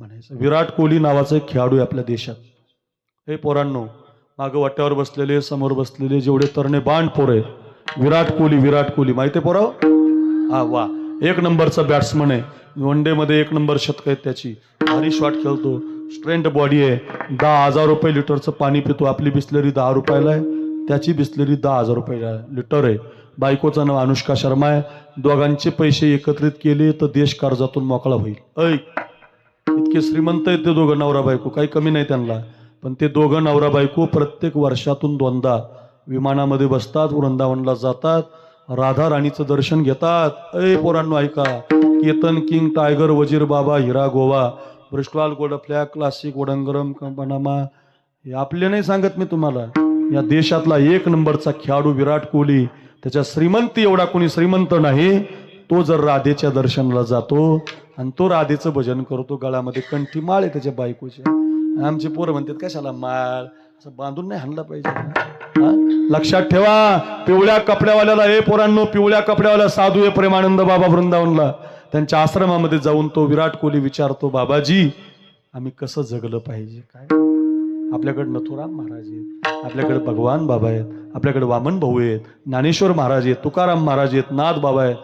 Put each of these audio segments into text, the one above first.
म्हणायचं. विराट कोहली नावाचा एक खेळाडू आहे आपल्या देशात. हे पोरांनो, मागं वाट्यावर बसलेले, समोर बसलेले जेवढे तरणे बाण पोर आहेत, विराट कोहली माहिती आहे पोराव? हा वा, एक नंबरचा बॅट्समन आहे. वन डे मध्ये एक नंबर शतक आहेत त्याची. भारी शॉट खेळतो, स्ट्रेंथ बॉडी आहे. 10,000 रुपये लिटरचं पाणी पितो. आपली बिस्लरी 10 रुपयाला आहे, त्याची बिस्लरी 10,000 रुपये लिटर आहे. बायकोचं नाव अनुष्का शर्मा आहे. दोघांचे पैसे एकत्रित केले तर देश कर्जातून मोकळा होईल. इतके श्रीमंत आहेत ते दोघं नवरा बायको, काही कमी नाही त्यांना. पण ते दोघं नवरा बायको प्रत्येक वर्षातून 2दा विमानामध्ये बसतात, वृंदावनला जातात, राधा राणीचं दर्शन घेतात. पोरांनो ऐका, Ketan king, Tiger, Wazir Baba, Heera Goa, Bristol, Gold Flake, Classic, वडंगरम, पनामा, हे आपले नाही सांगत मी तुम्हाला. या देशातला एक नंबरचा खेळाडू विराट कोहली. त्याच्या श्रीमंती एवढा कोणी श्रीमंत नाही. तो जर राधेच्या दर्शनाला जातो आणि तो राधेचं भजन करतो, गळ्यामध्ये कंठी माळ आहे त्याच्या बायकोच्या. आमचे पोरं म्हणतात कशाला माळ, असं बांधून नाही हाणला पाहिजे. लक्षात ठेवा, पिवळ्या कपड्यावाल्याला, हे पोरांनो, पिवळ्या कपड्यावाला साधू आहे प्रेमानंद बाबा वृंदावनला. त्यांच्या आश्रमामध्ये जाऊन तो विराट कोहली विचारतो, बाबाजी आम्ही कसं जगलं पाहिजे? काय आपल्याकडे नथुराम महाराज आहेत, आपल्याकडे भगवान बाबा आहेत, आपल्याकडे वामन भाऊ आहेत, ज्ञानेश्वर महाराज आहेत, तुकाराम महाराज आहेत, नाथ बाबा आहेत,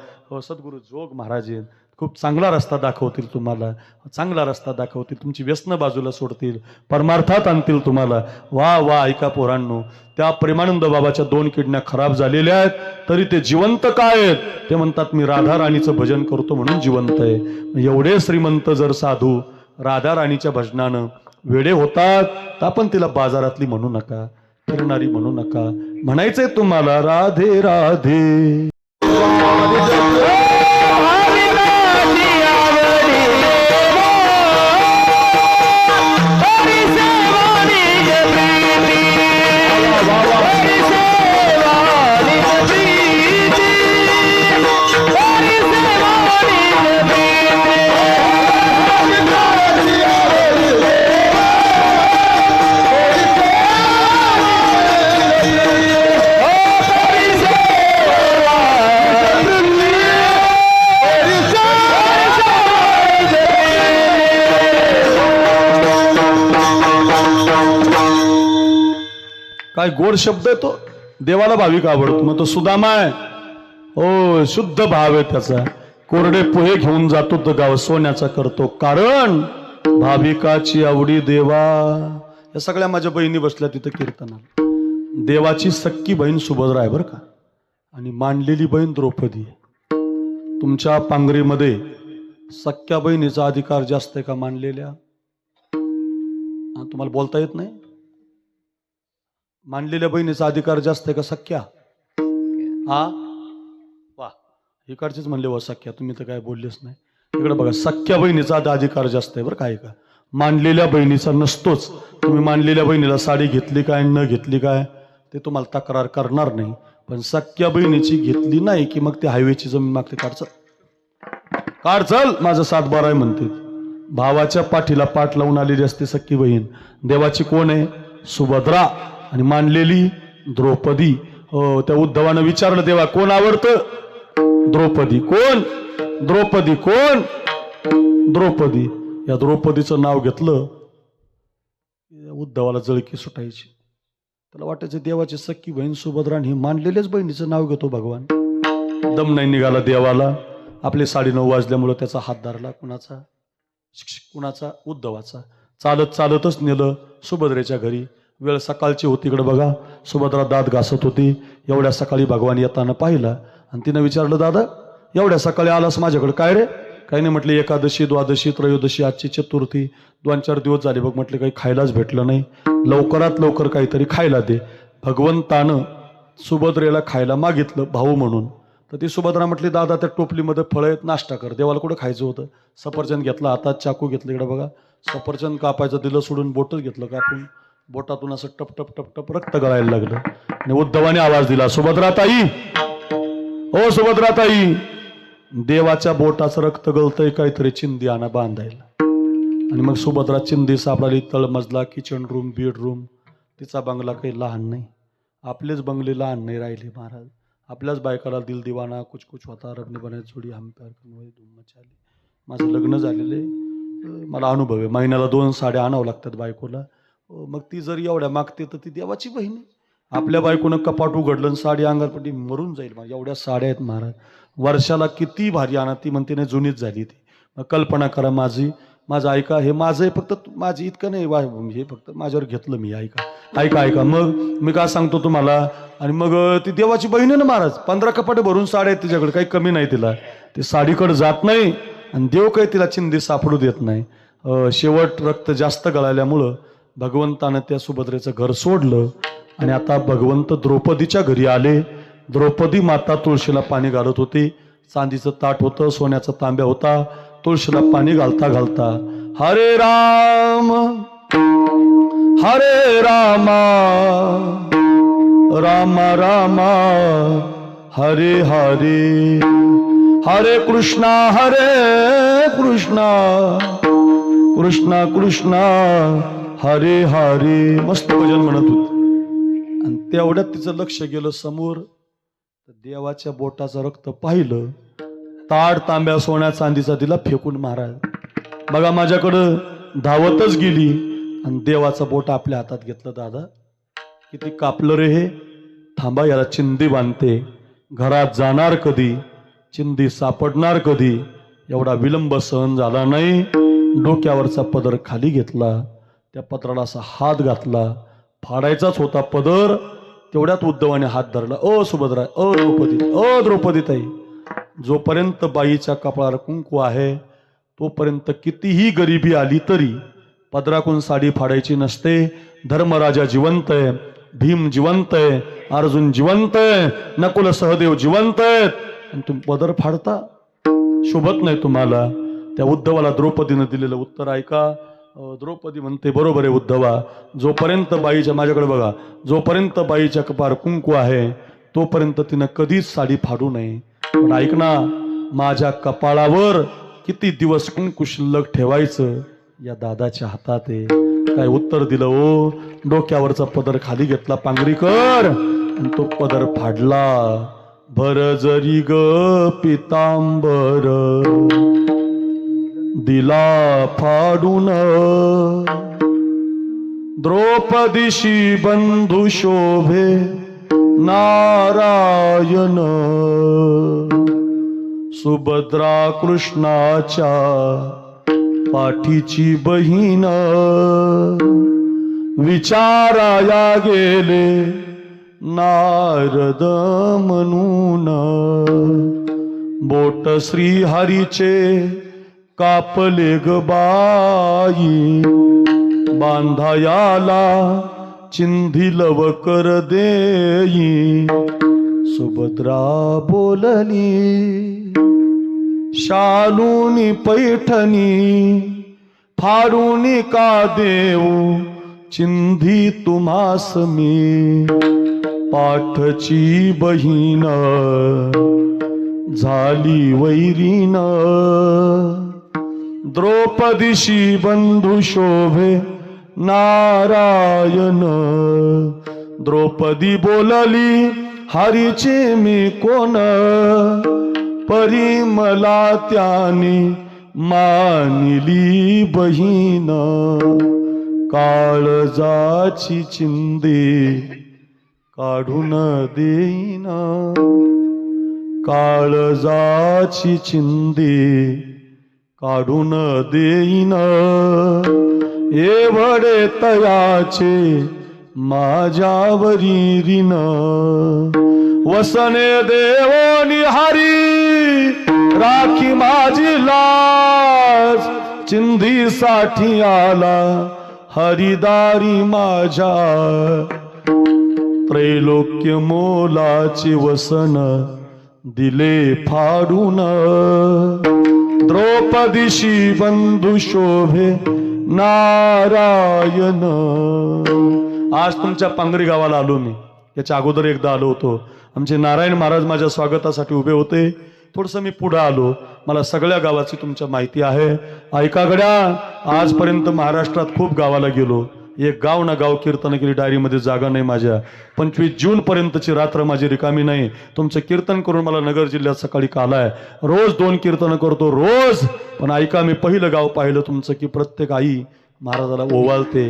सद्गुरू जोग महाराज आहेत. खूप चांगला रस्ता दाखवतील तुम्हाला, चांगला रस्ता दाखवतील, तुमची व्यसन बाजूला सोडतील, परमार्थात आणतील तुम्हाला. वा वा, ऐका पोरांनो, त्या प्रेमानंद बाबाच्या 2 किडन्या खराब झालेल्या आहेत, तरी ते जिवंत काय आहेत? ते म्हणतात मी राधा राणीचं भजन करतो म्हणून जिवंत आहे. एवढे श्रीमंत जर साधू राधा राणीच्या भजनानं वेडे होतात, तर आपण तिला बाजारातली म्हणू नका, फिरणारी म्हणू नका. म्हणायचंय तुम्हाला राधे राधे. काय गोड शब्द आहे तो, देवाला भाविक आवडतो. मग तो सुदामा आहे, हो शुद्ध भाव आहे त्याचा. कोरडे पोहे घेऊन जातो तर गाव सोन्याचा करतो, कारण भाविकाची आवडी देवा. या सगळ्या माझ्या बहिणी बसल्या तिथं कीर्तनाला. देवाची सक्की बहीण सुभद्रा आहे बरं का, आणि मांडलेली बहीण द्रौपदी आहे. तुमच्या पांगरीमध्ये सख्या बहिणीचा अधिकार जास्त आहे का मांडलेल्या? तुम्हाला बोलता येत नाही? मांडलेल्या बहिणीचा अधिकार जास्त आहे का सख्या? हा वा, इकडचेच म्हणले वा सख्या, तुम्ही तर काय बोललेच नाही. इकडे बघा, सख्या बहिणीचा अधिकार जास्त आहे बरं काय का, मांडलेल्या बहिणीचा नसतोच. तुम्ही मांडलेल्या बहिणीला साडी घेतली काय न घेतली काय ते तुम्हाला तक्रार करणार नाही, पण सख्या बहिणीची घेतली नाही की मग ते हायवेची जमीन मागते, काढ चल माझं 7-12 आहे म्हणते. भावाच्या पाठीला पाठ लावून आलेली असते सख्खी बहीण. देवाची कोण आहे? सुभद्रा. आणि मांडलेली द्रौपदी. हो, त्या उद्धवानं विचारलं, देवा कोण आवडतं? द्रौपदी. कोण? द्रौपदी. कोण? द्रौपदी. या द्रौपदीचं नाव घेतलं, उद्धवाला जळकी सुटायची. त्याला वाटायचं देवाची सख्खी बहीण सुभद्रा, ही मांडलेल्याच बहिणीचं नाव घेतो भगवान. दम नाही निघाला देवाला. आपले 9:30 वाजल्यामुळं त्याचा हात धरला. कुणाचा? उद्धवाचा. चालत चालतच नेलं सुभद्रेच्या घरी. वेळ सकाळची होती, इकडे बघा, सुभद्रा दात घासत होती. एवढ्या सकाळी भगवान येताना पाहिला आणि तिनं विचारलं, दादा एवढ्या सकाळी आलास माझ्याकडे, काय रे? काही नाही म्हटले, एकादशी, द्वादशी, त्रयोदशी, आजची चतुर्थी, 2-4 दिवस झाले बघ. म्हटले काही खायलाच भेटलं नाही, लवकरात लवकर काहीतरी खायला दे. भगवंतानं सुभद्रेला खायला मागितलं भाऊ म्हणून. तर ती सुभद्रा म्हटली, दादा त्या टोपलीमध्ये फळं आहेत, नाश्ता कर. देवाला कुठं खायचं होतं? सफरचंद घेतला हातात, चाकू घेतलं, इकडे बघा, सफरचंद कापायचं दिलं सोडून, बोटच घेतलं कापून. बोटातून असं टप टप टप टप रक्त गळायला लागलं. आणि उद्धवाने आवाज दिला, सुभद्राताई, ओ सुभद्राताई, देवाच्या बोटाचं रक्त गळतंय, काहीतरी चिंदी आणा बांधायला. आणि मग सुभद्रा चिंदी सापडाली. तळमजला, किचन रूम, बेडरूम. तिचा बंगला काही लहान नाही. आपलेच बंगले लहान नाही राहिले महाराज. आपल्याच बायकाला दिल दिवाना, कुछ कुछ होता, रबने बनाय जोडी, हम प्यार करने वाली धूम मचाली. माझं लग्न झालेलं आहे, मला अनुभव आहे, महिन्याला 2 साड्या आणावं लागतात बायकोला. मग ती जर एवढ्या मागते तर ती देवाची बहीण आहे. आपल्या बायकोनं कपाट उघडलं आणि साडी अंगारपट्टी मरून जाईल. मग एवढ्या साड्या आहेत महाराज, वर्षाला किती भारी आणा. ती म्हणते नाही जुनीच झाली ती. मग कल्पना करा माझं ऐका, हे माझं आहे फक्त, माझी इतकं नाही हे फक्त माझ्यावर घेतलं मी. ऐका मग मी काय सांगतो तुम्हाला. आणि मग ती देवाची बहीण आहे ना महाराज, 15 कपाटे भरून साड्या आहेत तिच्याकडे, काही कमी नाही तिला. ती साडीकडे जात नाही आणि देव काही तिला चिंधी सापडू देत नाही. शेवट रक्त जास्त गळाल्यामुळं भगवंतानं त्या सुभद्रेचं घर सोडलं आणि आता भगवंत द्रौपदीच्या घरी आले. द्रौपदी माता तुळशीला पाणी घालत होती. चांदीचं ताट होतं, सोन्याचा तांब्या होता. तुळशीला पाणी घालता घालता हरे राम राम रामा हरे हरे, हरे कृष्णा कृष्णा कृष्णा हरे हरे. मस्त भजन म्हणत होते. आणि तेवढ्यात तिचं लक्ष गेलं समोर, देवाच्या बोटाचं रक्त पाहिलं. ताड तांब्या सोन्या चांदीचा दिला फेकून महाराज. बघा माझ्याकडं धावतच गेली आणि देवाचं बोट आपल्या हातात घेतलं. दादा किती कापलं रे हे, थांबा याला चिंदी बांधते. घरात जाणार कधी, चिंदी सापडणार कधी. एवढा विलंब सहन झाला नाही. डोक्यावरचा पदर खाली घेतला, त्या पदराला असा हात घातला. फाडायचाच होता पदर, तेवढ्यात उद्धवाने हात धरला. ओ सुभद्रा, ओ द्रौपदीताई, जोपर्यंत बाईच्या कपाळावर कुंकू आहे तोपर्यंत कितीही गरिबी आली तरी पदराकून साडी फाडायची नसते. धर्मराजा जिवंत आहे, भीम जिवंत आहे, अर्जुन जिवंत आहे, नकुल सहदेव जिवंत आहेत, आणि तुम्ही पदर फाडता, शोभत नाही तुम्हाला. त्या उद्धवाला द्रौपदीनं दिलेलं उत्तर ऐका. द्रौपदी म्हणते बरोबर आहे उद्धवा, जोपर्यंत बाईच्या, माझ्याकडे बघा, जोपर्यंत बाईच्या कपाळावर कुंकू आहे तोपर्यंत तिनं कधीच साडी फाडू नये. पण ऐक ना, माझ्या कपाळावर किती दिवस कुंकू शिल्लक ठेवायचं या दादाच्या हातात आहे. काय उत्तर दिलं ओ. डोक्यावरचा पदर खाली घेतला पांगरीकर आणि तो पदर फाडला. भर जरी ग पितांबर दिला फाडून, द्रौपदीशी बंधू शोभे नारायण. सुभद्रा कृष्णाच्या पाठीची बहीण, विचाराया गेले नारद म्हणून. बोट श्री हरीचे कापले ग बाई, बांधायाला चिंधी लवकर देई. सुभद्रा बोलली, शालूनी पैठणी फाडूनी का देऊ चिंधी तुम्हास मी. पाठची बहीण झाली वैरीन, द्रौपदीशी बंधू शोभे नारायण. द्रौपदी बोलली, हरीचे मी कोण, परिमला त्याने मानिली बहीण. काळजाची चिंदी काढून देईन, काळजाची चिंदी काढून देईन. एवढे तयाचे माझ्यावरी ऋण. वसने देवोनी हरी राखी माझी लाज. चिंधीसाठी आला हरिदारी माझ्या. त्रैलोक्य मोलाचे वसन दिले फाडून. द्रौपदीशी बंधू शोभे नारायण. आज तुमच्या पांगरी गावाला आलो मी. याच्या अगोदर एकदा आलो होतो. आमचे नारायण महाराज माझ्या स्वागतासाठी उभे होते. थोडंसं मी पुढे आलो. मला सगळ्या गावाची तुमच्या माहिती आहे. ऐका गड्या, आजपर्यंत महाराष्ट्रात खूप गावाला गेलो. एक गाव ना गाव कीर्तन केली, डायरीमध्ये जागा नाही माझ्या. 25 जून पर्यंतची रात्र माझी रिकामी नाही. तुमचं कीर्तन करून मला नगर जिल्ह्यात सकाळी कालाय. रोज 2 कीर्तन करतो रोज. पण ऐका, मी पहिलं गाव पाहिलं तुमचं की प्रत्येक आई महाराजाला ओवाळते,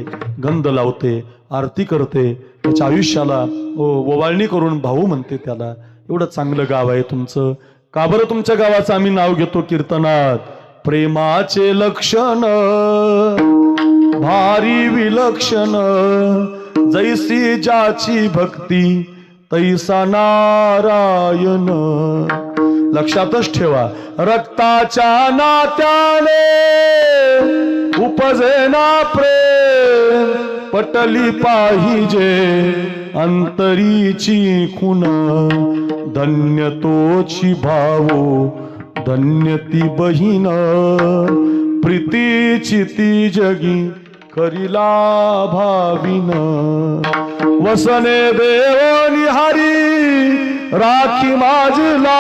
गंध लावते, आरती करते, त्याच्या आयुष्याला ओवाळणी करून भाऊ म्हणते त्याला. एवढं चांगलं गाव आहे तुमचं. का बरं तुमच्या गावाचं आम्ही नाव घेतो कीर्तनात? प्रेमाचे लक्षण भारी विलक्षण, जैसी ज्याची भक्ती तैसा नारायण. लक्षातच ठेवा, रक्ताच्या नात्याने उपजे ना प्रेम, पटली पाहिजे अंतरीची खुन. धन्य तोची भावो धन्य ती बहीण, प्रीतीची ती जगी करिला भाविन. वसने देव निहारी राखी माझला,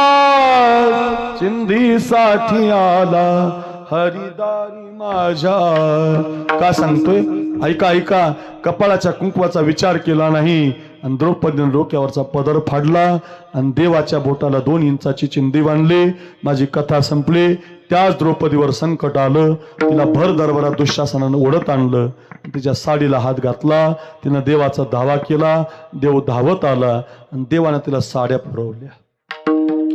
चिंधीसाठी आला हरिदारी माझ्या. का सांगतोय? ऐका ऐका, कपाळाच्या कुंकवाचा विचार केला नाही आणि द्रौपदीने डोक्यावरचा पदर फाडला आणि देवाच्या बोटाला 2 इंचाची चिंदी बांधली. माझी कथा संपली. त्याच द्रौपदीवर संकट आलं. तिला भर दरबारात दुःशासनानं ओढत आणलं, तिच्या साडीला हात घातला. तिनं देवाचा धावा केला. देव धावत आला आणि देवानं तिला साड्या पुरवल्या.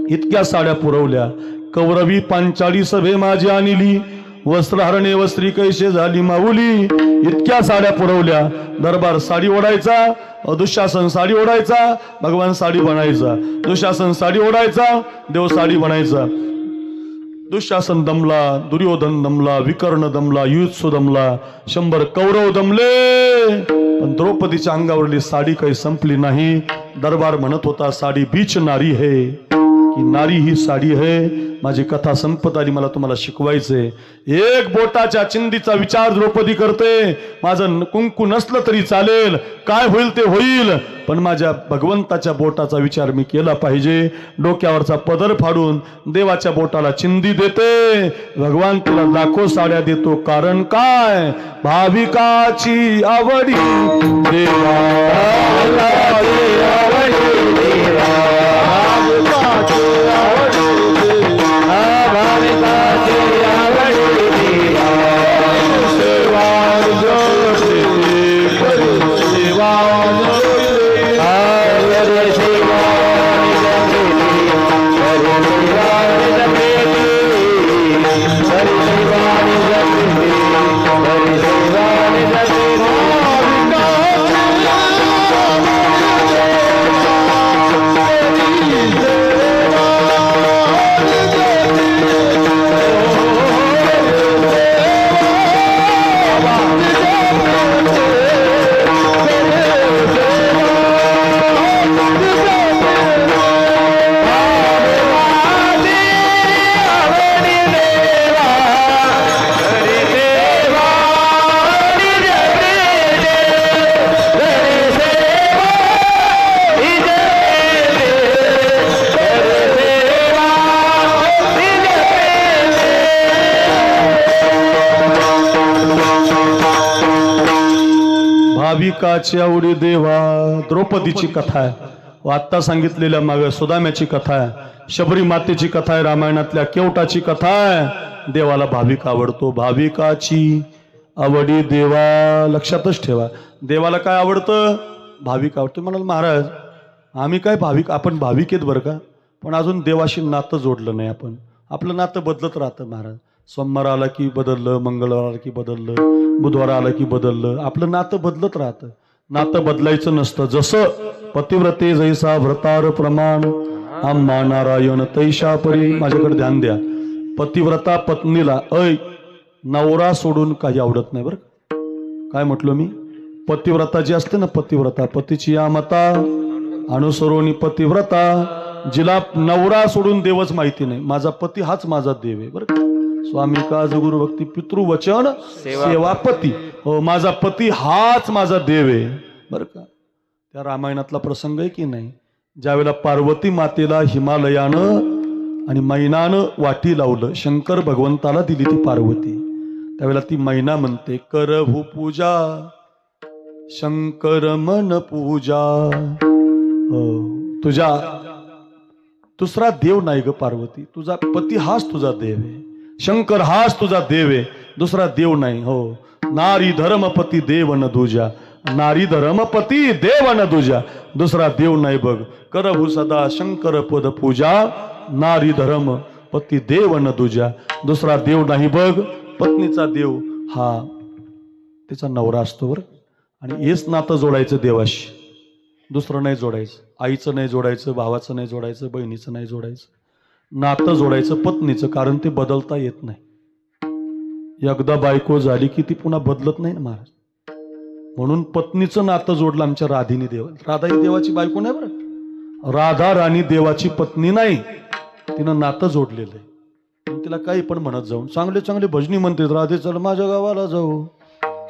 इतक्या साड्या पुरवल्या, कौरवी पांचाळी सभे माझी आणली, वस्त्रहरणे वस्त्री कैसे झाली माऊली. इतक्या साड्या पुरवल्या. दरबार साडी ओढायचा, दुःशासन साडी ओढायचा, भगवान साडी बनायचा. दुःशासन साडी ओढायचा, देव साडी बनायचा. दुःशासन दमला, दुर्योधन दमला, विकर्ण दमला, युत्सु दमला, 100 कौरव दमले. पण द्रौपदीच्या अंगावरली साडी काही संपली नाही. दरबार म्हणत होता, साडी बीच नारी है, की नारी ही साडी है. माझी कथा संपत आली. मला तुम्हाला शिकवायचंय. एक बोटाच्या चिंदीचा विचार द्रौपदी करते. माझं कुंकू नसलं तरी चालेल, काय होईल ते होईल, पण माझ्या भगवंताच्या बोटाचा विचार मी केला पाहिजे. डोक्यावरचा पदर फाडून देवाच्या बोटाला चिंदी देते. भगवान तिला लाखो साड्या देतो. कारण काय? भाविकाची आवडी देवा, भाविकाची आवडी देवा. द्रौपदीची कथा आहे. आत्ता सांगितलेल्या माग सुदाम्याची कथा आहे. शबरी मातेची कथा आहे. रामायणातल्या केवटाची कथा आहे. देवाला भाविक आवडतो. भाविकाची आवडी देवा. लक्षातच ठेवा, देवाला काय आवडतं? भाविक आवडतो. म्हणाल महाराज आम्ही काय भाविक? आपण भाविक आहेत बरं का, पण अजून देवाशी नातं जोडलं नाही आपण. आपलं नातं बदलत राहतं महाराज. सोमवार आला की बदललं, मंगळवार आला की बदललं, बुधवार आला की बदललं. आपलं नातं बदलत राहतं. नातं बदलायचं नसतं. जसं पतिव्रते जैसा व्रतार प्रमाण, आम्हा नारायण तैशा परी. माझ्याकडे ध्यान द्या. पतिव्रता पत्नीला नवरा सोडून काही आवडत नाही बरं. काय म्हटलो मी? पतिव्रता जी असते ना, पतिव्रता, पतीची या मता अनुसरोनी पतिव्रता, जिला नवरा सोडून देवच माहिती नाही. माझा पती हाच माझा देव आहे बरं का. स्वामी काज गुरु भक्ती पितृवचन सेवापती. हो, माझा पती हाच माझा देव आहे बरं का. त्या रामायणातला प्रसंग आहे की नाही, ज्यावेळेला पार्वती मातेला हिमालयानं आणि मैनानं वाटी लावलं, शंकर भगवंताला दिली ती पार्वती, त्यावेळेला ती मैना म्हणते करहू पूजा शंकर मन पूजा. हो, तुझ्या दुसरा देव नाही ग पार्वती, तुझा पती हाच तुझा देव आहे, शंकर हाच तुझा देव आहे, दुसरा देव नाही. हो, नारी धर्मपती देव न दुजा, नारी धर्मपती देव न दुजा, दुसरा देव नाही बघ. करभू सदा शंकर पद पूजा, नारी धर्म पती देव न दुजा, दुसरा देव नाही बघ. पत्नीचा देव हा तिचा नवरा असतो बरं. आणि हेच नातं जोडायचं देवाशी, दुसरं नाही जोडायचं. आईचं नाही जोडायचं, भावाचं नाही जोडायचं, बहिणीचं नाही जोडायचं. नातं जोडायचं पत्नीचं, कारण ते बदलता येत नाही. एकदा बायको झाली की ती पुन्हा बदलत नाही ना महाराज. म्हणून पत्नीचं नातं जोडलं आमच्या राधीने देवा. राधा ही देवाची बायको नाही बरं, राधा राणी देवाची पत्नी नाही, तिनं नातं जोडलेलं आहे. तिला काही पण म्हणत जाऊन चांगले चांगले भजनी म्हणते, राधे चल माझ्या गावाला जाऊ,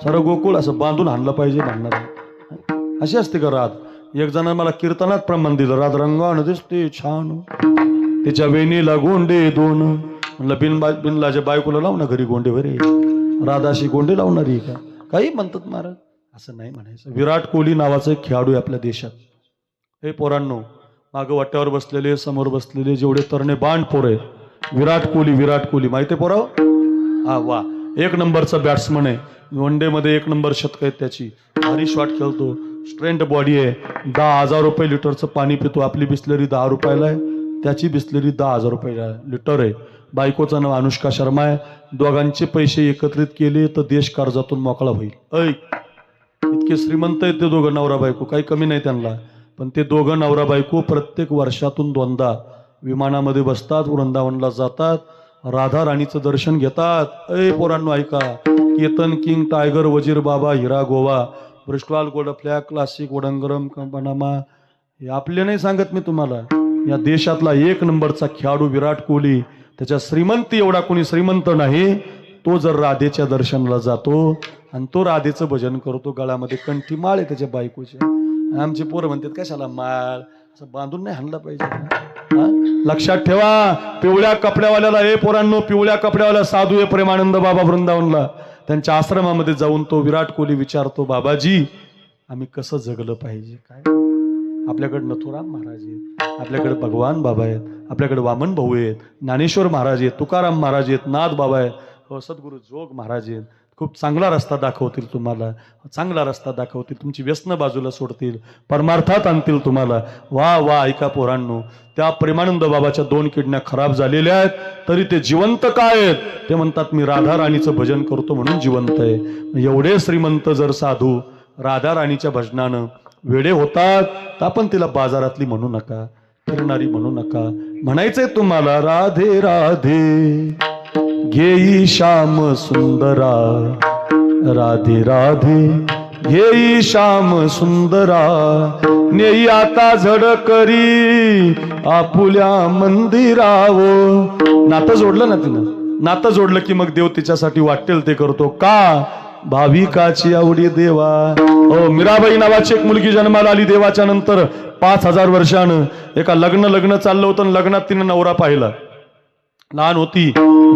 सारं गोकुळ असं बांधून आणलं पाहिजे म्हणणार. अशी असते का राध? एक जणांना मला कीर्तनात प्रमाण दिलं, राध रंगाण दिसते छान, तिच्या वेणीला गोंडे दोन. म्हणलं बिनलाच्या बायकोला लाव ना घरी गोंडे भरे, राधाशी गोंडे लावणारी का? काही म्हणतात महाराज, असं नाही म्हणायचं. विराट कोहली नावाचं एक खेळाडू आहे आपल्या देशात. हे पोरांनो, मागं वाट्यावर बसलेले, समोर बसलेले जेवढे तरणे बाण पोर आहेत, विराट कोहली माहिती आहे पोराव? हा वा, एक नंबरचा बॅट्समन आहे. वन डे मध्ये 1 नंबर शतक आहेत त्याची. भारी शॉट खेळतो, स्ट्रेंथ बॉडी आहे. 10,000 रुपये लिटरचं पाणी पितो. आपली बिस्लरी 10 रुपयाला आहे, त्याची बिस्लरी 10,000 रुपये लिटर आहे. बायकोचं नाव अनुष्का शर्मा आहे. दोघांचे पैसे एकत्रित केले तर देश कर्जातून मोकळा होईल. इतके श्रीमंत आहेत ते दोघं नवरा बायको, काही कमी नाही त्यांना. पण ते दोघं नवरा बायको प्रत्येक वर्षातून 2दा विमानामध्ये बसतात, वृंदावनला जातात, राधा राणीचं दर्शन घेतात. पोरांनो ऐका, Ketan king, Tiger, Wazir Baba, Heera Goa, Bristol, Gold Flake, Classic, वडंगरम, पनामा, हे आपले नाही सांगत मी तुम्हाला. या देशातला 1 नंबरचा खेळाडू विराट कोहली, त्याच्या श्रीमंती एवढा कोणी श्रीमंत नाही, तो जर राधेच्या दर्शनाला जातो आणि तो राधेचं भजन करतो, गळ्यामध्ये कंठी माळ आहे त्याच्या बायकोच्या. आमचे पोरं म्हणतात कशाला माळ, असं बांधून नाही हाणला पाहिजे. लक्षात ठेवा, पिवळ्या कपड्यावाल्याला, हे पोरांनो, पिवळ्या कपड्यावाला साधू आहे प्रेमानंद बाबा वृंदावनला, त्यांच्या आश्रमामध्ये जाऊन तो विराट कोहली विचारतो, बाबाजी आम्ही कसं जगलं पाहिजे? काय आपल्याकडे नथुराम महाराज आहेत, आपल्याकडे भगवान बाबा आहेत, आपल्याकडे वामन भाऊ आहेत, ज्ञानेश्वर महाराज आहेत, तुकाराम महाराज आहेत, नाथ बाबा आहेत, सद्गुरू जोग महाराज आहेत. खूप चांगला रस्ता दाखवतील तुम्हाला, चांगला रस्ता दाखवतील, तुमची व्यसन बाजूला सोडतील, परमार्थात आणतील तुम्हाला. वा वा, ऐका पोरांनो, त्या प्रेमानंद बाबाच्या 2 किडन्या खराब झालेल्या आहेत, तरी ते जिवंत काय आहेत? ते म्हणतात मी राधा राणीचं भजन करतो म्हणून जिवंत आहे. एवढे श्रीमंत जर साधू राधा राणीच्या भजनानं वेडे होतात, तर आपण तिला बाजारातली म्हणू नका, फिरणारी म्हणू नका. म्हणायचंय तुम्हाला, राधे राधे घेई श्याम सुंदरा, राधे राधे घेई श्याम सुंदरा, नेई आता झड करी आपुल्या मंदिरावो. नातं जोडलं ना तिनं, नातं जोडलं की मग देव तिच्यासाठी वाटेल ते करतो. का? भाविकाची आवडी देवा. हो, मीराबाई नावाची एक मुलगी जन्माला आली देवाच्या नंतर 5000 वर्षानं. एका लग्न चाललं होतं, लग्नात तिनं नवरा पाहिला, लहान होती.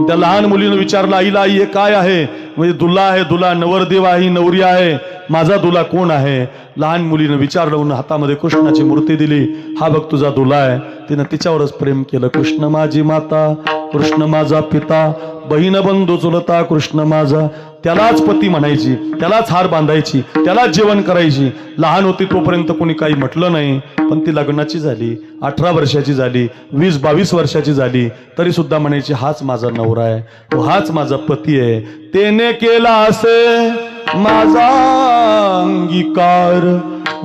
त्या लहान मुलीनं विचारलं, आईला, आई हे काय आहे? म्हणजे दुल्हा आहे, दुल्हा, नवरदेव आहे, नवरी आहे, माझा दुल्हा कोण आहे? लहान मुलीनं विचारलं, हातामध्ये कृष्णाची मूर्ती दिली, हा बघ तुझा दुल्हा आहे. तिनं तिच्यावरच प्रेम केलं. कृष्ण माझी माता, कृष्ण माझा पिता, बहीण बंधू चुलता, कृष्ण माझा. त्यालाच पती म्हणायची, त्यालाच हार बांधायची, त्यालाच जेवण करायची. लहान होती तोपर्यंत कोणी काही म्हटलं नाही, पण ती लग्नाची झाली, 18 वर्षाची झाली, 20-22 वर्षाची झाली, तरी सुद्धा म्हणायची हाच माझा नवरा आहे, हाच माझा पती आहे. तेने केला असे माझा अंगीकार,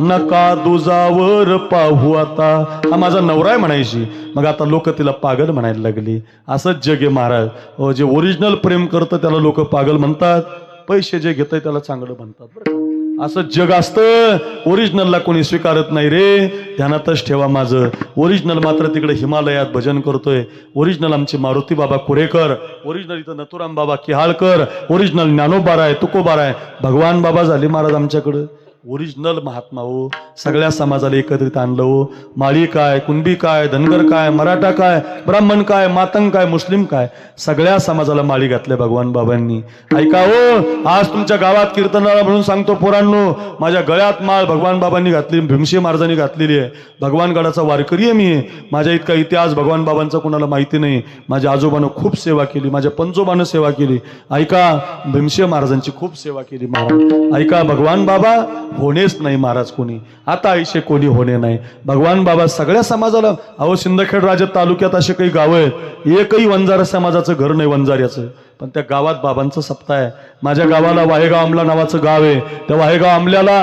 नका दुजावर पाहू आता, हा माझा नवरा आहे म्हणायची. मग आता लोक तिला पागल म्हणायला लागली. असंच जग आहे महाराज. जे ओरिजिनल प्रेम करतं त्याला लोक पागल म्हणतात, पैसे जे घेत त्याला चांगलं म्हणतात. बरं, असंच जग असतं. ओरिजिनलला कोणी स्वीकारत नाही रे, ध्यानातच ठेवा माझं. ओरिजिनल मात्र तिकडे हिमालयात भजन करतोय. ओरिजिनल आमचे मारुती बाबा कुरेकर, ओरिजिनल इथं नथुराम बाबा किहाळकर, ओरिजिनल ज्ञानोबार आहे, तुकोबार आहे, भगवान बाबा झाले महाराज आमच्याकडं. ओरिजिनल महात्मा हो. सगळ्या समाजाला एकत्रित आणलं हो. माळी काय, कुणबी काय, धनगर काय, मराठा काय, ब्राह्मण काय, मातंग काय, मुस्लिम काय, सगळ्या समाजाला माळी घातल्या भगवान बाबांनी. ऐका हो, आज तुमच्या गावात कीर्तनाला म्हणून सांगतो पोरांनो, माझ्या गळ्यात माळ भगवान बाबांनी घातली, भीमशे महाराजांनी घातलेली आहे. भगवानगडाचा वारकरी आहे मी. माझ्या इतका इतिहास भगवान बाबांचा कुणाला माहिती नाही. माझ्या आजोबानं खूप सेवा केली, माझ्या पंजोबानं सेवा केली. ऐका, भीमशे महाराजांची खूप सेवा केली महाराज. ऐका, भगवान बाबा होणेच नाही महाराज कोणी, आता आयुष्य कोणी होणे नाही. भगवान बाबा सगळ्या समाजाला. अहो, सिंदखेड राजा तालुक्यात असे काही गाव आहेत, एकही वंजारा समाजाचं घर नाही वंजाऱ्याचं, पण त्या गावात बाबांचं सप्ताह आहे. माझ्या गावाला वाहेगाव आमला नावाचं गाव आहे. त्या वाहेगाव आमल्याला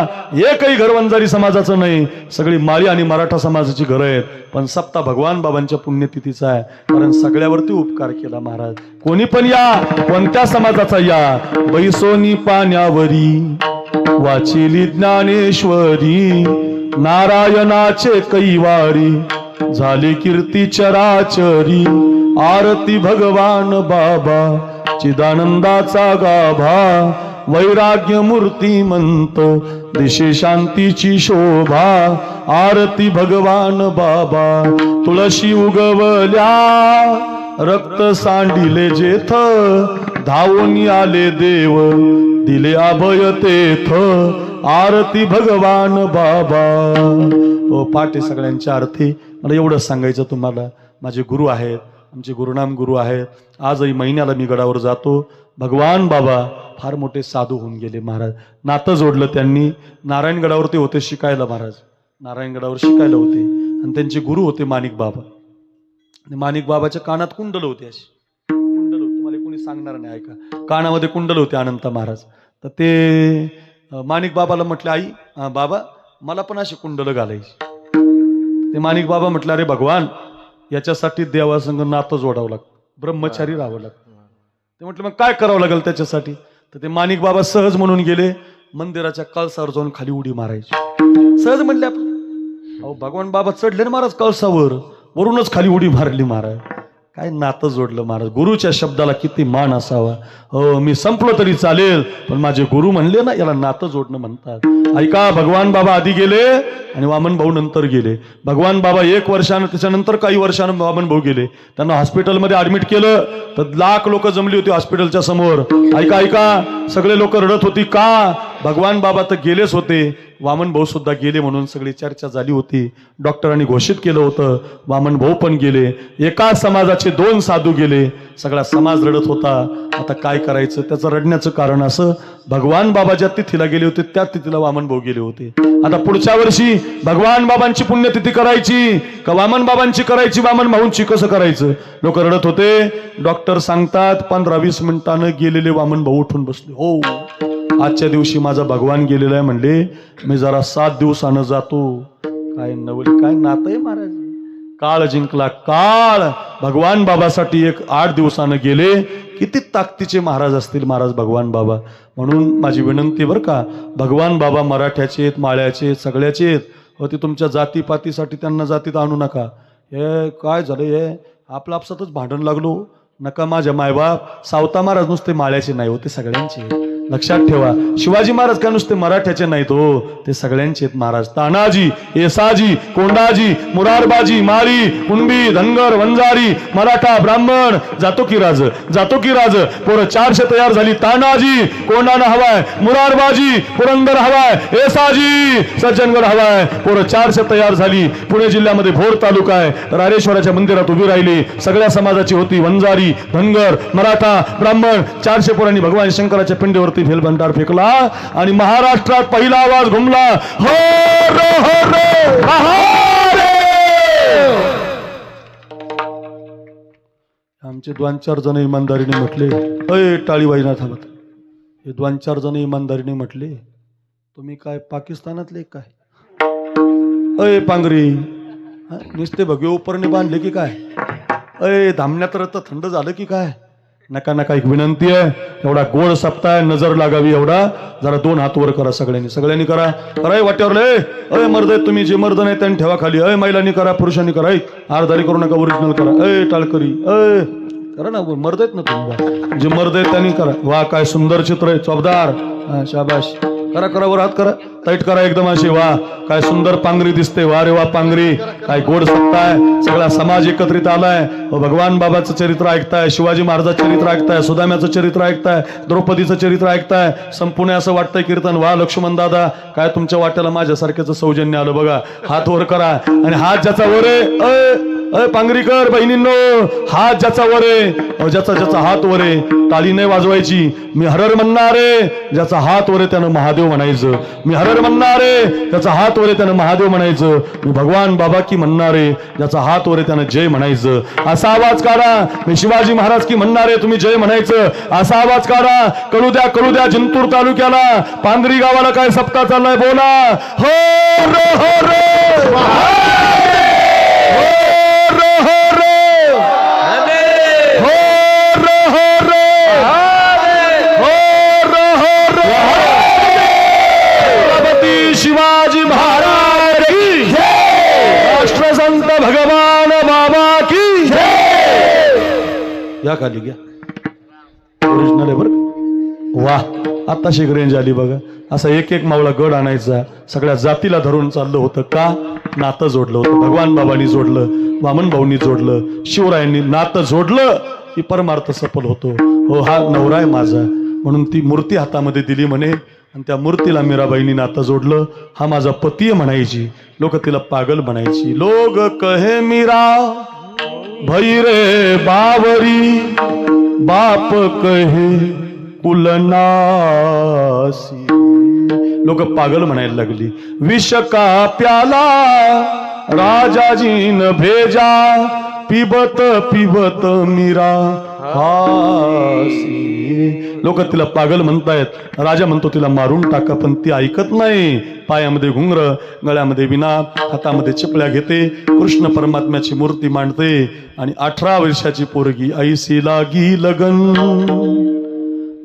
एकही घर वंजारी समाजाचं नाही, सगळी माळी आणि मराठा समाजाची घरं आहेत. पण सप्ताह भगवान बाबांच्या पुण्यतिथीचा आहे, कारण सगळ्यावरती उपकार केला महाराज. कोणी पण या, कोणत्या समाजाचा या, बैसोनी पाण्यावरी वाचिली ज्ञानेश्वरी, नारायणाचे कैवारी झाली कीर्ती चराचरी, आरती भगवान बाबा चिदानंदाचा गाभा, वैराग्य मूर्तिमंत दिशे शांतीची शोभा, आरती भगवान बाबा. तुळशी उगवल्या रक्त सांडिले जेथ, धावून आले देव दिले अभय तेथ, आरती भगवान बाबा. ओ पाटे सगळ्यांच्या आरती. मला एवढंच सांगायचं तुम्हाला, माझे गुरु आहेत, आमचे गुरुनाम गुरु आहेत. आजही महिन्याला मी गडावर जातो. भगवान बाबा फार मोठे साधू होऊन गेले महाराज. नातं जोडलं त्यांनी. नारायणगडावरती होते शिकायला महाराज, नारायणगडावर शिकायला होते, आणि त्यांचे गुरु होते माणिक बाबा. माणिक बाबाच्या कानात कुंडल होते, अशी कुंडल होते, तुम्हाला कोणी सांगणार नाही. ऐका, कानामध्ये कुंडल होते अनंत महाराज. तर ते माणिक बाबाला म्हटले, आई बाबा मला पण अशी कुंडल घालायची. ते माणिक बाबा म्हटलं, अरे भगवान, याच्यासाठी देवासंग नातं जोडावं लागतं, ब्रह्मचारी राहावं लागतं. ते म्हटलं, मग काय करावं लागेल त्याच्यासाठी? तर ते माणिक बाबा सहज म्हणून गेले, मंदिराच्या कळसावर जाऊन खाली उडी मारायची. सहज म्हटले आपण. अहो, भगवान बाबा चढले ना महाराज कळसावर, वरूनच खाली उडी मारली महाराज. काय नातं जोडलं महाराज. गुरुच्या शब्दाला किती मान असावा. हो, मी संपलो तरी चालेल, पण माझे गुरु म्हणले ना, याला नातं जोडणं म्हणतात. ऐका, भगवान बाबा आधी गेले आणि वामन भाऊ नंतर गेले. भगवान बाबा 1 वर्षानं, त्याच्यानंतर काही वर्षानं वामन भाऊ गेले. त्यांना हॉस्पिटलमध्ये ऍडमिट केलं तर लाख लोक जमली होती हॉस्पिटलच्या समोर. ऐका ऐका, सगळे लोक रडत होती. का? भगवान बाबा तर गेलेच होते, वामन भाऊ सुद्धा गेले म्हणून सगळी चर्चा झाली होती. डॉक्टरांनी घोषित केलं होतं वामन भाऊ पण गेले. एका समाजाचे 2 साधू गेले. सगळा समाज रडत होता. आता काय करायचं? त्याचं रडण्याचं कारण असं, भगवान बाबा ज्या तिथीला गेले होते त्या तिथीला वामन भाऊ गेले होते. आता पुढच्या वर्षी भगवान बाबांची पुण्यतिथी करायची का वामन बाबांची करायची, वामन भाऊंची कसं करायचं? लोक रडत होते. डॉक्टर सांगतात 15-20 मिनिटानं गेलेले वामन भाऊ उठून बसले. हो, आजच्या दिवशी माझा भगवान गेलेला आहे म्हणले, मी जरा 7 दिवसानं जातो. काय नवल, काय नातं आहे महाराज. काळ जिंकला काळ. भगवान बाबासाठी 8 दिवसानं गेले. किती ताकदीचे महाराज असतील महाराज भगवान बाबा. म्हणून माझी विनंती बरं का, भगवान बाबा मराठ्याचे आहेत, माळ्याचे आहेत, सगळ्याचे आहेत. व ते तुमच्या जातीपातीसाठी त्यांना जातीत आणू नका. हे काय झालं, हे आपलं आपसातच भांडण लागलो नका. माझ्या मायबाप सावता महाराज नुसते माळ्याचे नाही होते, सगळ्यांचे. लक्षात ठेवा, शिवाजी महाराज का नुसते मराठ्याचे नाहीत हो, ते सगळ्यांचे आहेत महाराज. तानाजी, येसाजी, कोंडाजी, मुरारबाजी, माळी, कुणबी, धनगर, वंजारी, मराठा, ब्राह्मण, जातो की राज, जातो की राज. पोरं 400 तयार झाली. तानाजी कोंडानं हवाय, मुरारबाजी पुरंदर हवाय, येसाजी सज्जनगड हवाय. पोरं 400 तयार झाली. पुणे जिल्ह्यामध्ये भोर तालुका आहे, रारेश्वराच्या मंदिरात उभी राहिली. सगळ्या समाजाची होती, वंजारी, धनगर, मराठा, ब्राह्मण. 400 पोरांनी भगवान शंकराच्या पिंडीवरती भेलभंडार फेकला आणि महाराष्ट्रात पहिला आवाज घुमला, हो रो हो रो महादेव. आमचे 2-4 जण इमानदारीने म्हटले, अय टाळी वाजणार थांबत. हे 2-4 जण इमानदारीने म्हटले, तुम्ही काय पाकिस्तानातले काय? अय पांगरी, नुसते भगवे उपरणे बांधले की काय? अय धामण्यात रत थंड झालं की काय? नका नका, एक विनंती आहे, एवढा गोड सप्ताह नजर लागावी एवढा, जरा 2 हात वर करा सगळ्यांनी, सगळ्यांनी करा. कराय वाट्यावर अय मर्द, तुम्ही जे मर्द नाही त्यांनी ठेवा खाली. अय महिलांनी करा, पुरुषांनी करा. आरदारी करू नका, ओरिजिनल करा. अय टाळकरी, अय करा ना, मर्द आहेत ना तुम्ही, जे मर्द आहेत त्यांनी करा. वा काय सुंदर चित्र आहे, चौबदार. शाबाश. करा करा वर हात करा, टाईट करा एकदम अशी. वा काय सुंदर पांगरी दिसते, वा रे वा पांगरी, काय गोड सत्ताय. सगळा समाज एकत्रित आलाय. भगवान बाबाचं चरित्र ऐकताय, शिवाजी महाराजांचं चरित्र ऐकताय, सुदाम्याचं चरित्र ऐकताय, द्रौपदीचं चरित्र ऐकताय. संपूर्ण असं वाटतंय कीर्तन. वा लक्ष्मण दादा, काय तुमच्या वाट्याला माझ्यासारख्याचं सौजन्य आलं बघा. हात वर करा आणि हात ज्याचा वर आहे, पांगरीकर बहिणींनो, हात ज्याचा वर आहे, ज्याचा ज्याचा हात वर आहे टाळी नाही वाजवायची. मी हरर म्हणणारे, ज्याचा हात वर आहे त्यानं महादेव म्हणायचं. मी हरर म्हणणारे, त्याचा हात वर आहे त्यानं महादेव म्हणायचं. मी भगवान बाबा की म्हणणारे, ज्याचा हात वर आहे त्यानं जय म्हणायचं. असा आवाज काढा. मी शिवाजी महाराज की म्हणणारे, तुम्ही जय म्हणायचं. असा आवाज काढा. कळू द्या जिंतूर तालुक्याला, पांगरी गावाला काय सप्ताह चाललाय बोला. हो रो हो रो शिवाजी महाराज की जय, राष्ट्रसंत भगवान बाबा की जय. या खाली घ्या, ओरिजिनल आहे बरं. वा आता शिक रेंज आली बघा. असा एक एक मावळा गड आणायचा, सगळ्या जातीला धरून चाललं होतं. का नातं जोडलं होतं, भगवान बाबांनी जोडलं, वामन भाऊंनी जोडलं, शिवरायांनी नातं जोडलं की परमार्थ सफल होतो. हो हा नवरा आहे माझा म्हणून ती मूर्ती हातामध्ये दिली म्हणे, आणि त्या मूर्तीला मीराबाईंनी नातं जोडलं. हा माझा पती म्हणायची, लोक तिला पागल म्हणायची. लोग कहे मीरा भई रे बावरी, बाप कहे कुलनासी. लोक पागल म्हणायला लागली. विष का प्याला राजाजीन भेजा, पिबत पिबत मीरा हासी. लोक तिला पागल म्हणतायत. राजा म्हणतो तिला मारून टाका, पण ती ऐकत नाही. पायामध्ये घुंगर, गळ्यामध्ये विना, हातामध्ये चिपळ्या घेते, कृष्ण परमात्म्याची मूर्ती मांडते. आणि 18 वर्षाची पोरगी ऐसी लागी लगन,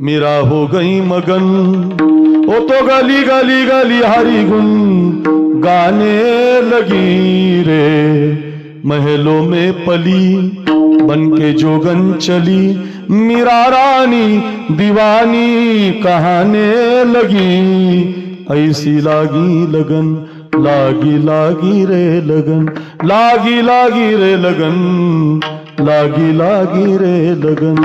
मीरा हो गई मगन. ओ तो गली गली गली हरी गुन गाने लगी रे, महलों में पली बनके जोगन चली, मीरा रानी दीवानी कहाने लगी. ऐसी लागी लगन, लागी लागी रे लगन, लागी लागी रे लगन, लागी लागी रे लगन.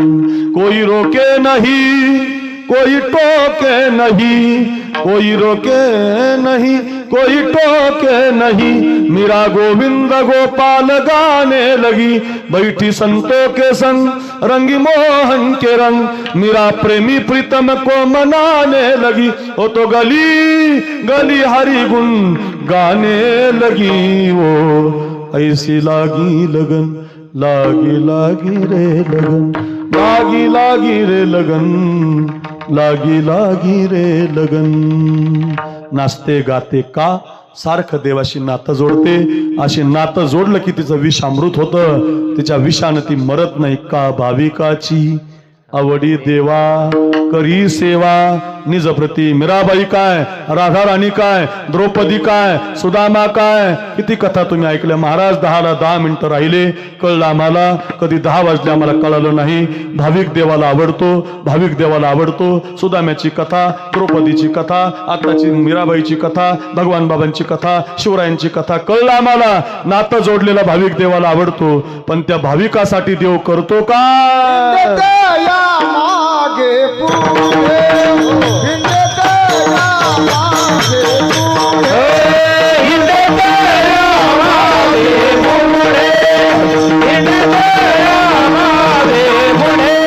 कोई रोके नहीं, कोई टोके नहीं, कोई रोके नहीं, कोई टोके नहीं. मीरा गोविंद गोपाल गाने लगी, बैठी संतों के संग रंगी मोहन के रंग. मीरा प्रेमी प्रीतम को मनाने लगी. वो तो गली गली हरि गुण गाने लगी. वो ऐसी लागी लगन, लागी लागी रे लगन, लागी लागी रे लगन, लागी लागी रे लगन. नाचते गाते का सारखं देवाशी नातं जोडते. अशी नातं जोडलं की तिचं विष अमृत होतं. तिच्या विषानं ती मरत नाही. का भाविकाची आवडी देवा करी सेवा, निजप्रती. मीराबाई काय, राधा राणी काय, द्रौपदी काय, सुदामा काय, किती कथा तुम्ही ऐकल्या. महाराज 10 मिनिटं राहिले, कळलं आम्हाला. कधी 10 वाजले आम्हाला कळालं नाही. भाविक देवाला आवडतो, भाविक देवाला आवडतो. सुदाम्याची कथा, द्रौपदीची कथा, आताची मीराबाईची कथा, भगवान बाबांची कथा, शिवरायांची कथा कळलं आम्हाला. नातं जोडलेला भाविक देवाला आवडतो. पण त्या भाविकासाठी देव करतो का? मागे पुढे हिंदे दया मागे पुढे, हिंदे दया मागे पुढे, हिंदे दया मागे पुढे,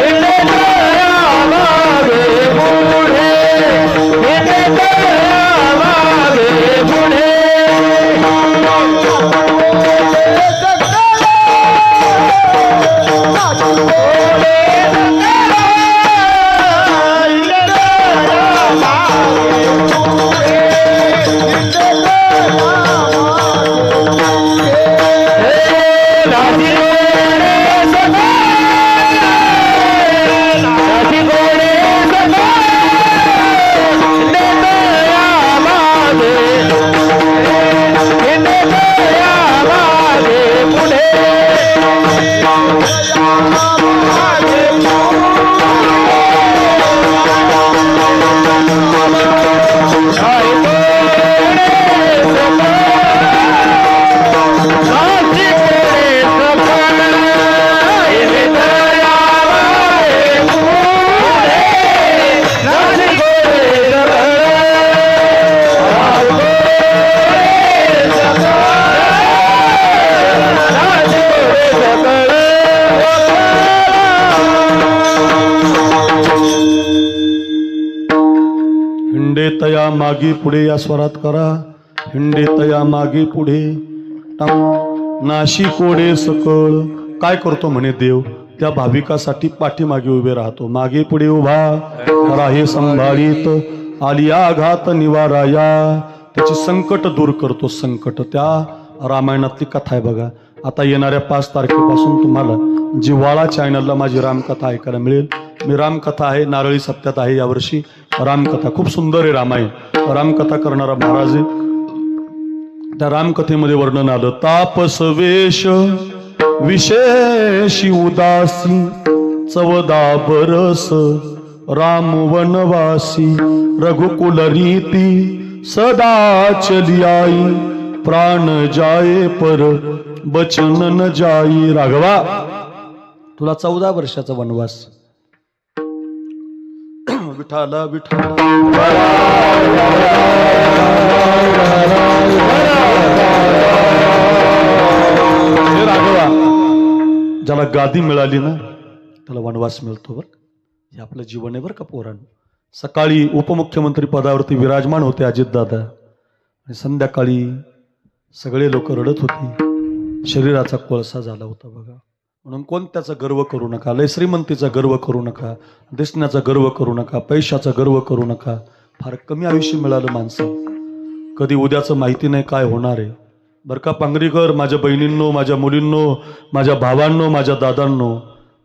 हिंदे दया मागे पुढे, हिंदे दया मागे पुढे, हिंदे दया मागे पुढे, हिंदे दया मागे पुढे या स्वरात करा. हिंडे तया मागे पुढे टांग नाशी कोडे सकळ. काय करतो म्हणे देव, त्या भाविकासाठी पाठीमागे उभे राहतो. मागे पुढे उभा राहे संभाळीत, आली आघात निवाराया. त्याची संकट दूर करतो. संकट त्या रामायणातली कथा आहे बघा. आता येणाऱ्या 5 तारखेपासून तुम्हाला जिव्हाळा चॅनलला माझी रामकथा ऐकायला मिळेल. मी रामकथा आहे, नारळी सप्त्यात आहे यावर्षी रामकथा. खूप सुंदर आहे रामायण. रामकथा करणारा महाराज आहे. त्या रामकथेमध्ये वर्णन आलं. तापस वेश विशेषी उदासी, 14 बरस राम वनवासी. रघुकुल रीती सदा चली आई, प्राण जाए पर बचन न जाई. राघवा, तुला 14 वर्षाचा वनवास. विठाला विठाला हे राघवा, ज्याला गादी मिळाली ना त्याला वनवास मिळतो. बरं, हे आपलं जीवन आहे बरं का पोरांनो. सकाळी उपमुख्यमंत्री पदावरती विराजमान होते अजितदादा, आणि संध्याकाळी सगळे लोक रडत होते. शरीराचा कोळसा झाला होता बघा. म्हणून कोणत्याचा गर्व करू नका, लय श्रीमंतीचा गर्व करू नका, दिसण्याचा गर्व करू नका, पैशाचा गर्व करू नका. फार कमी आयुष्य मिळालं माणसं, कधी उद्याचं माहिती नाही काय होणार आहे. बरं का पांगरीकर, माझ्या बहिणींनो, माझ्या मुलींनो, माझ्या भावांनो, माझ्या दादांनो,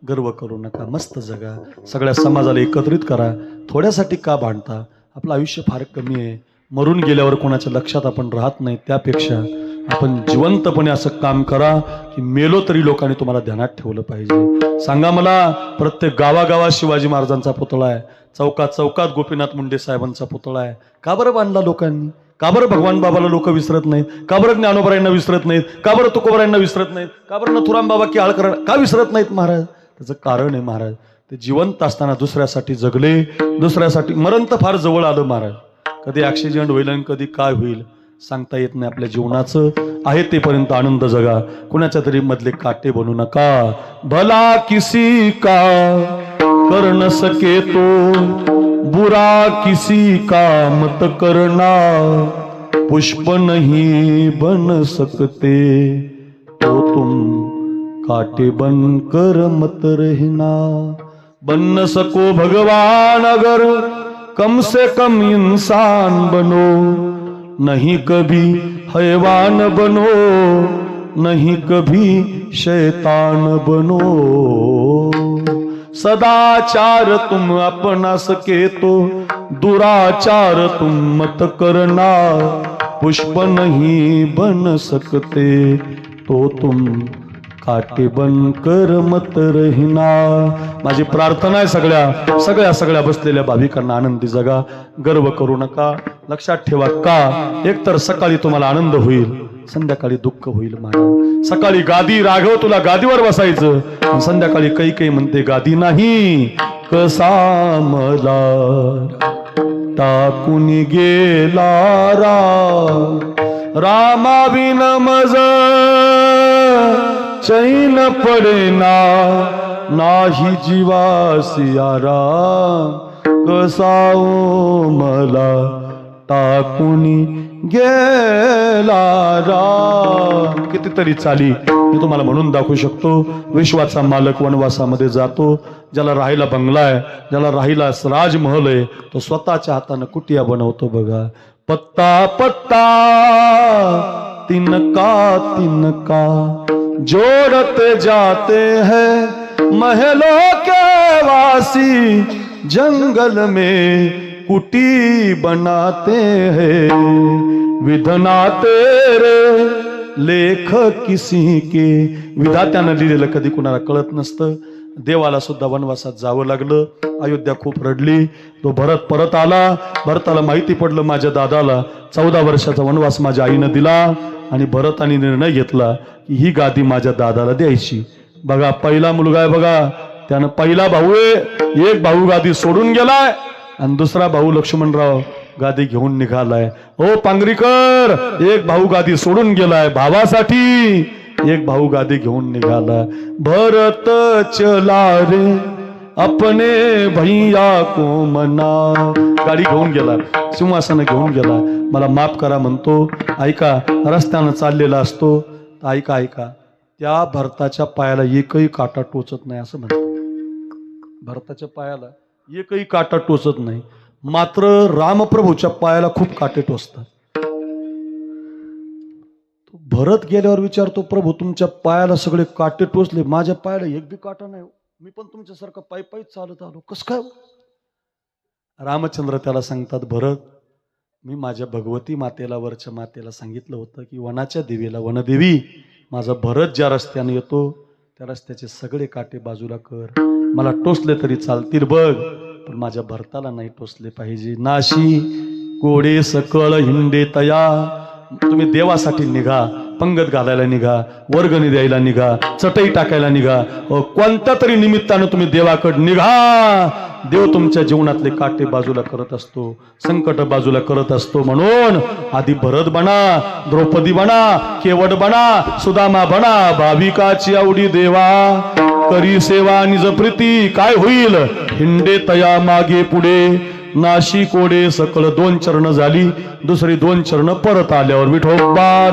गर्व करू नका, मस्त जगा, सगळ्या समाजाला एकत्रित करा. थोड्यासाठी का भांडता? आपलं आयुष्य फार कमी आहे. मरून गेल्यावर कोणाच्या लक्षात आपण राहत नाही. त्यापेक्षा आपण जिवंतपणे असं काम करा की मेलो तरी लोकांनी तुम्हाला ध्यानात ठेवलं पाहिजे. सांगा मला, प्रत्येक गावागावात शिवाजी महाराजांचा पुतळा आहे, चौकात चौकात गोपीनाथ मुंडे साहेबांचा पुतळा आहे. का बरं बांधला लोकांनी? का बरं भगवान बाबाला लोक विसरत नाहीत? का बरं ज्ञानोबरायांना विसरत नाहीत? का बरं तुकोबरायांना विसरत नाहीत? का बरं नथुराम बाबा की आळकर का विसरत नाहीत महाराज? त्याचं कारण आहे महाराज, ते जिवंत असताना दुसऱ्यासाठी जगले, दुसऱ्यासाठी. मरण तर फार जवळ आलं महाराज. कधी ऍक्सिडेंट होईल आणि कधी काय होईल सांगता येत नाही. आपल्या जीवनाचं आहे तेपर्यंत आनंद जगा. कुणाच्या तरी मधले काटे बनू नका. भला किसी का कर न सके तो, बुरा किसी का मत करना. पुष्प नहीं बन सकते तो तुम काटे बन कर मत रहना. बन न सको भगवान अगर कम से कम इंसान बनो. नहीं कभी हैवान बनो, नहीं कभी शैतान बनो. सदाचार तुम अपना सके तो, दुराचार तुम मत करना. पुष्प नहीं बन सकते तो तुम काटे बनकर मत रहना. माझी प्रार्थना आहे सगळ्या बसलेल्या भाविकांना, आनंदी जगा, गर्व करू नका. लक्षात ठेवा, का एकतर सकाळी तुम्हाला आनंद होईल, संध्याकाळी दुःख होईल महाराज. सकाळी गादी, राघव तुला गादीवर बसायचं, संध्याकाळी काही म्हणते गादी नाही. कसा मला टाकून गेला रामाविन मज चैन पडेना. नाही जीवासी आराम, कसा मला टाकून गेला राम. कितीतरी चाली मी तुम्हाला म्हणून दाखवू शकतो. विश्वाचा मालक वनवासामध्ये जातो. ज्याला राहायला बंगला आहे, ज्याला राहायला राजमहल आहे, तो स्वतःच्या हाताने कुटिया बनवतो बघा. पत्ता पत्ता तिनका तिनका जोड़ते जाते हैं महलों के वासी. जंगल में कुटी बनाते हैं. विधना तेरे लेख किसी के. विधात्यानं लिहिलेलं कधी कुणाला कळत नसतं. देवाला सुद्धा वनवासात जावं लागलं. अयोध्या खूप रडली. तो भरत परत आला. भरताला माहिती पडलं माझ्या दादाला 14 वर्षाचा वनवास माझ्या आईनं दिला, आणि भरताने निर्णय घेतला की ही गादी माझ्या दादाला द्यायची. बघा, पहिला मुलगा आहे बघा, त्यानं पहिला भाऊ आहे, एक भाऊ गादी सोडून गेलाय आणि दुसरा भाऊ लक्ष्मणराव गादी घेऊन निघालाय. हो पांगरीकर, एक भाऊ गादी सोडून गेलाय भावासाठी, एक भाऊ गादी घेऊन निघाला. भरत चला रे अपने भैया को मना. गाडी घेऊन गेला, सिंहासन घेऊन गेला, मला माफ करा म्हणतो. ऐका, रस्त्यानं चाललेला असतो. ऐका ऐका, त्या भरताच्या पायाला एकही काटा टोचत नाही असं म्हणतो. भरताच्या पायाला एकही काटा टोचत नाही, मात्र रामप्रभूच्या पायाला खूप काटे टोचतात. भरत गेल्यावर विचारतो, प्रभू तुमच्या पायाला सगळे काटे टोचले, माझ्या पायाला एक बी काटा नाही, मी पण तुमच्यासारखं पायी पायी चालत आलो, कसं काय? रामचंद्र त्याला सांगतात, भरत मी माझ्या भगवती मातेला, वरच्या मातेला सांगितलं होतं की वनाच्या देवीला, वनदेवी माझा भरत ज्या रस्त्याने येतो त्या रस्त्याचे सगळे काटे बाजूला कर, मला टोचले तरी चालतील बघ, पण माझ्या भरताला नाही टोचले पाहिजे. नाशी कोडे सकळ हिंडे तया, तुम्ही देवासाठी निघा, पंगत घालायला निघा, वर्गणी द्यायला निघा, चटई टाकायला निघा, कोणत्या तरी निमित्तानं तुम्ही देवाकडे निघा. देव तुमच्या जीवनातले काटे बाजूला करत असतो, संकट बाजूला करत असतो. म्हणून आधी भरत बना, द्रौपदी बना, केवट बना, सुदामा बना, भाविकाची आवडी देवा करी सेवा निज प्रीती. काय होईल? हिंडे तया मागे पुढे, नाशी कोडे सकळ. 2 चरण झाली, दुसरी 2 चरण परत आल्यावर विठोबा